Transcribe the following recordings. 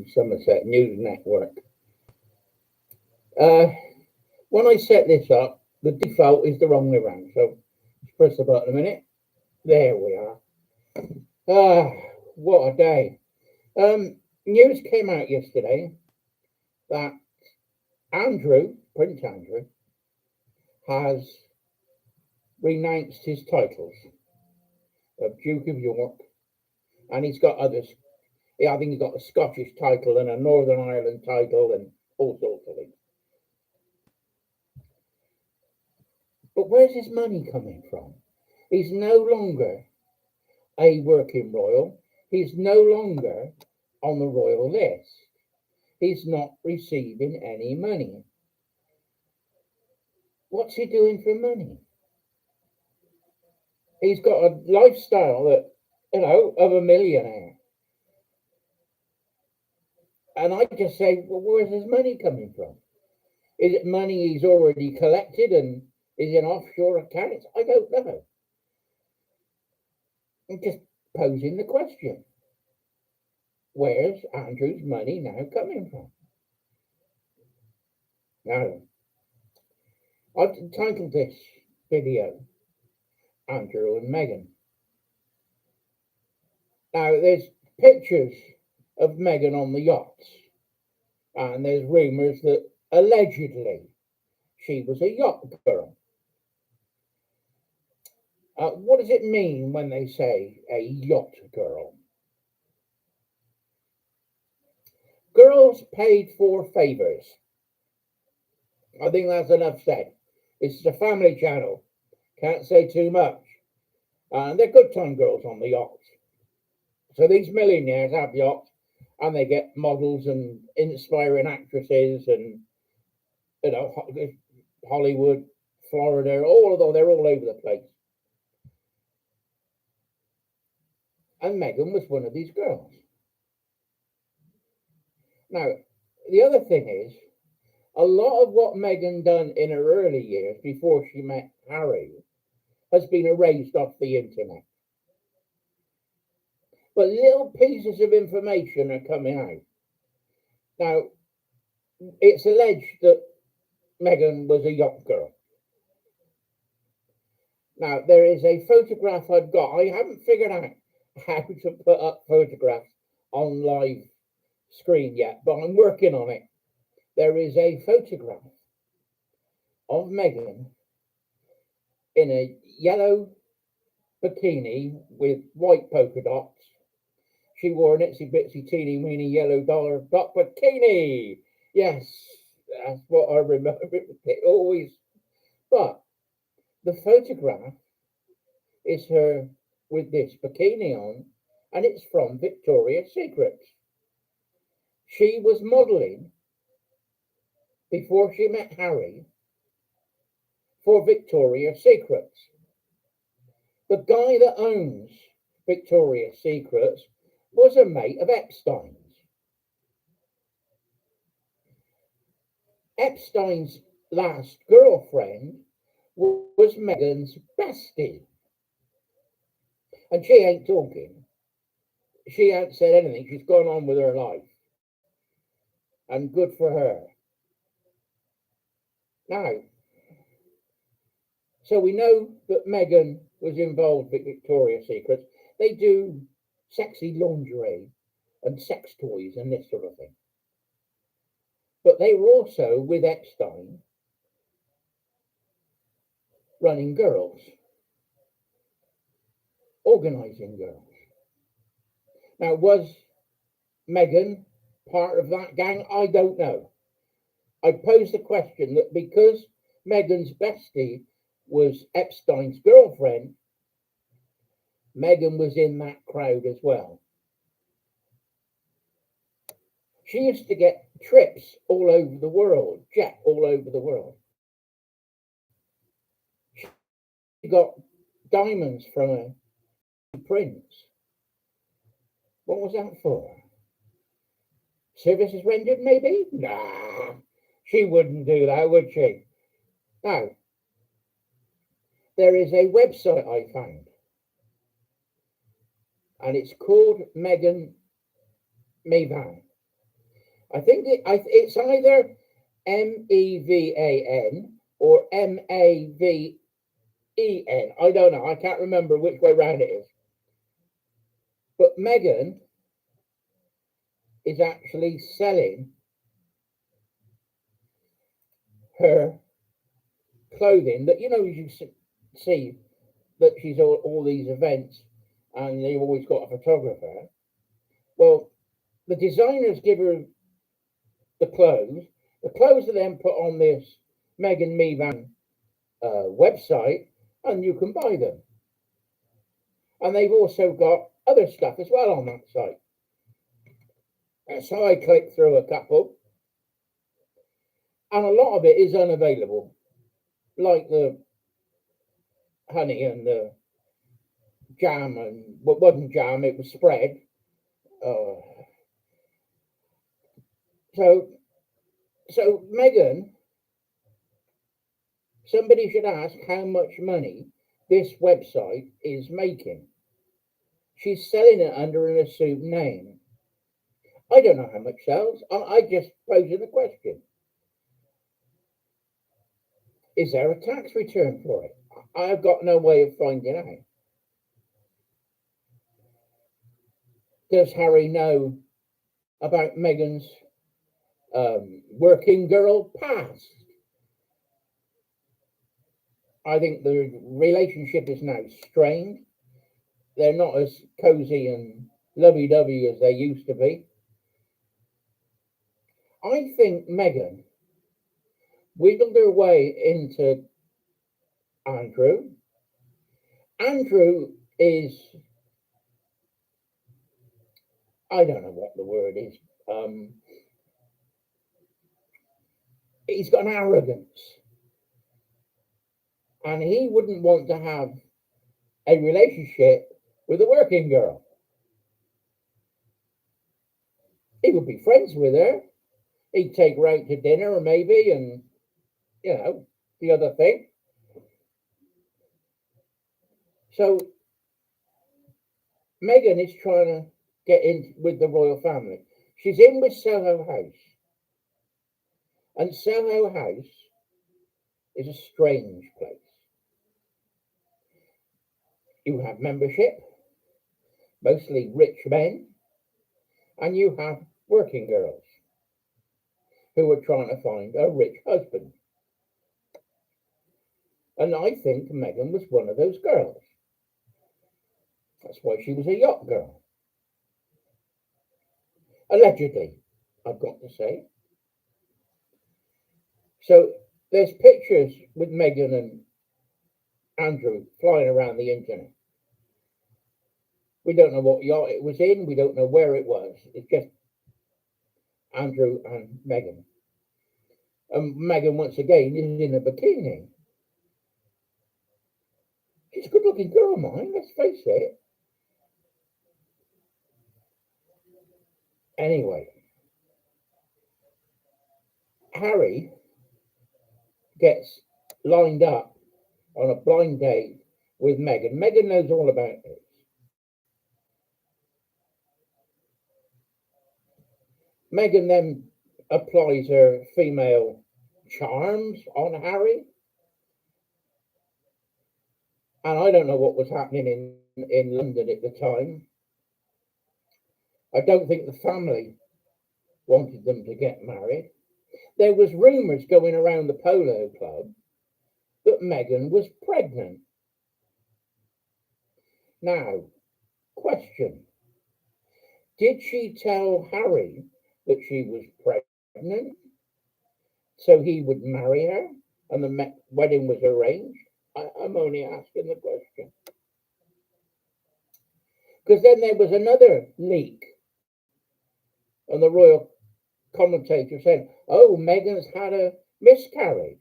News, Somerset News Network. When I set this up, the default is the wrong way around. So let's press the button a minute. There we are. Ah, what a day. News came out yesterday that Prince Andrew, has renounced his titles of Duke of York, and he's got others. I think he's got a Scottish title and a Northern Ireland title and all sorts of things. But where's his money coming from? He's no longer a working royal. He's no longer on the royal list. He's not receiving any money. What's he doing for money? He's got a lifestyle that, of a millionaire. And I just say, well, where's his money coming from? Is it money he's already collected and is in offshore accounts? I don't know. I'm just posing the question. Where's Andrew's money now coming from? Now, I've titled this video, Andrew and Meghan. Now, there's pictures of Meghan on the yachts, and there's rumours that allegedly she was a yacht girl. What does it mean when they say a yacht girl? Girls paid for favours. I think that's enough said. This is a family channel. Can't say too much. And they're good time girls on the yachts. So these millionaires have yachts and they get models and inspiring actresses and, Hollywood, Florida, they're all over the place. And Meghan was one of these girls. Now, the other thing is, a lot of what Meghan done in her early years before she met Harry has been erased off the internet. But little pieces of information are coming out. Now, it's alleged that Meghan was a yacht girl. Now, there is a photograph I've got. I haven't figured out how to put up photographs on live screen yet, but I'm working on it. There is a photograph of Meghan in a yellow bikini with white polka dots. She wore an itsy bitsy teeny weeny yellow dollar dot bikini. Yes, that's what I remember it always. But the photograph is her with this bikini on, and it's from Victoria's Secret. She was modelling before she met Harry for Victoria's Secret. The guy that owns Victoria's Secret was a mate of Epstein's. Epstein's last girlfriend was Meghan's bestie. And she ain't talking. She ain't said anything. She's gone on with her life. And good for her. Now, so we know that Meghan was involved with Victoria's Secret. They do sexy lingerie and sex toys and this sort of thing. But they were also with Epstein running girls, organising girls. Now, was Meghan part of that gang? I don't know. I posed the question that because Meghan's bestie was Epstein's girlfriend, Meghan was in that crowd as well. She used to get trips all over the world, jet all over the world. She got diamonds from a prince. What was that for? Services rendered, maybe? Nah, she wouldn't do that, would she? Now, there is a website I found, and it's called Meghan. I think it's either Mevan or Maven. I don't know. I can't remember which way round it is. But Meghan is actually selling her clothing that, you see that she's all these events and they've always got a photographer. Well, the designers give her the clothes. The clothes are then put on this Meghan Mevan website, and you can buy them. And they've also got other stuff as well on that site. And so I clicked through a couple, and a lot of it is unavailable, like the honey and the jam, and what wasn't jam, it was spread. Uh, so Meghan, somebody should ask how much money this website is making. She's selling it under an assumed name. I don't know how much sells. I just posing the question. Is there a tax return for it? I've got no way of finding out. Does Harry know about Meghan's working girl past? I think the relationship is now strained. They're not as cozy and lovey-dovey as they used to be. I think Meghan wiggled her way into Andrew. Andrew is, I don't know what the word is. He's got an arrogance. And he wouldn't want to have a relationship with a working girl. He would be friends with her. He'd take her out to dinner maybe, and, the other thing. So Meghan is trying to get in with the royal family. She's in with Soho House. And Soho House is a strange place. You have membership, mostly rich men, and you have working girls who are trying to find a rich husband. And I think Meghan was one of those girls. That's why she was a yacht girl. Allegedly, I've got to say. So there's pictures with Meghan and Andrew flying around the internet. We don't know what yacht it was in. We don't know where it was. It's just Andrew and Meghan. And Meghan, once again, is in a bikini. She's a good-looking girl, mine, let's face it. Anyway, Harry gets lined up on a blind date with Meghan. Meghan knows all about this. Meghan then applies her female charms on Harry. And I don't know what was happening in London at the time. I don't think the family wanted them to get married. There was rumours going around the polo club that Meghan was pregnant. Now, question. Did she tell Harry that she was pregnant so he would marry her and the wedding was arranged? I'm only asking the question. Because then there was another leak, and the royal commentator said, oh, Meghan's had a miscarriage.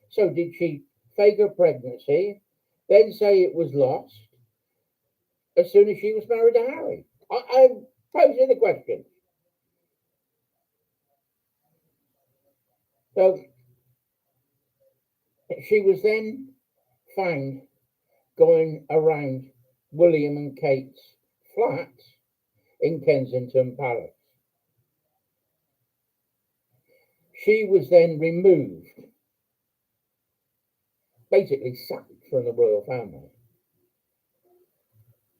So did she fake her pregnancy, then say it was lost as soon as she was married to Harry? I'm posing the question. So she was then found going around William and Kate's flats in Kensington Palace. She was then removed, basically sacked from the royal family.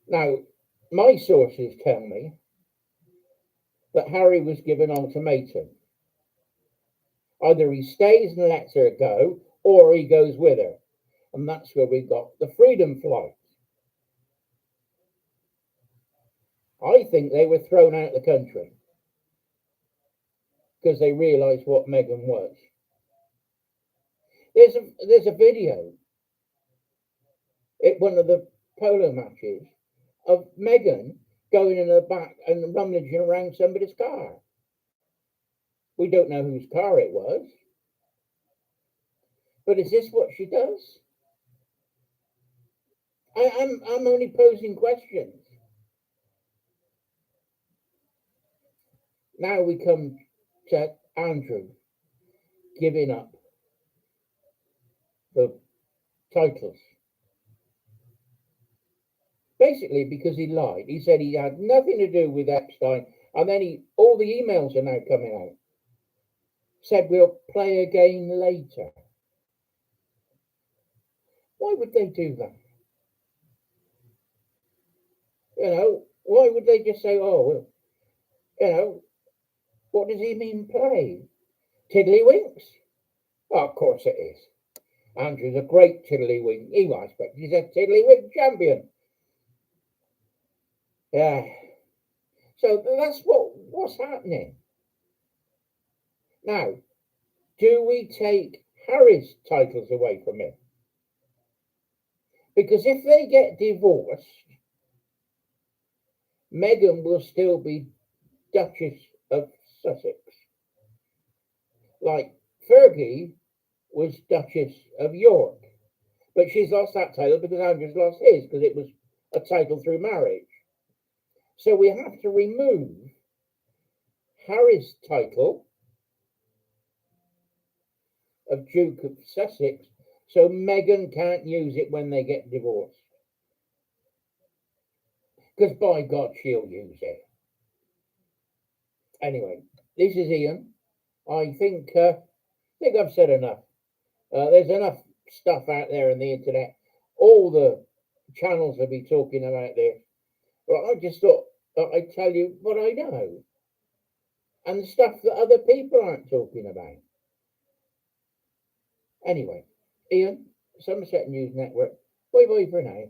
Now, my sources tell me that Harry was given an ultimatum. Either he stays and lets her go, or he goes with her. And that's where we got the freedom flight. I think they were thrown out of the country because they realised what Meghan was. There's a video at one of the polo matches of Meghan going in the back and rummaging around somebody's car. We don't know whose car it was. But is this what she does? I'm only posing questions. Now we come to Andrew giving up the titles. Basically because he lied. He said he had nothing to do with Epstein, and then all the emails are now coming out. Said we'll play a game later. Why would they do that? Why would they just say, oh, well, what does he mean play? Tiddlywinks? Oh, of course it is. Andrew's a great tiddlywink. He was, but he's a tiddlywink champion. Yeah. So that's what's happening. Now, do we take Harry's titles away from him? Because if they get divorced, Meghan will still be Duchess of Sussex. Like Fergie was Duchess of York. But she's lost that title because Andrew's lost his, because it was a title through marriage. So we have to remove Harry's title of Duke of Sussex so Meghan can't use it when they get divorced. Because by God, she'll use it. Anyway, this is Ian. I think I've said enough. There's enough stuff out there on the internet. All the channels will be talking about this. Well, I just thought I'd tell you what I know. And the stuff that other people aren't talking about. Anyway, Ian, Somerset News Network. Bye bye for now.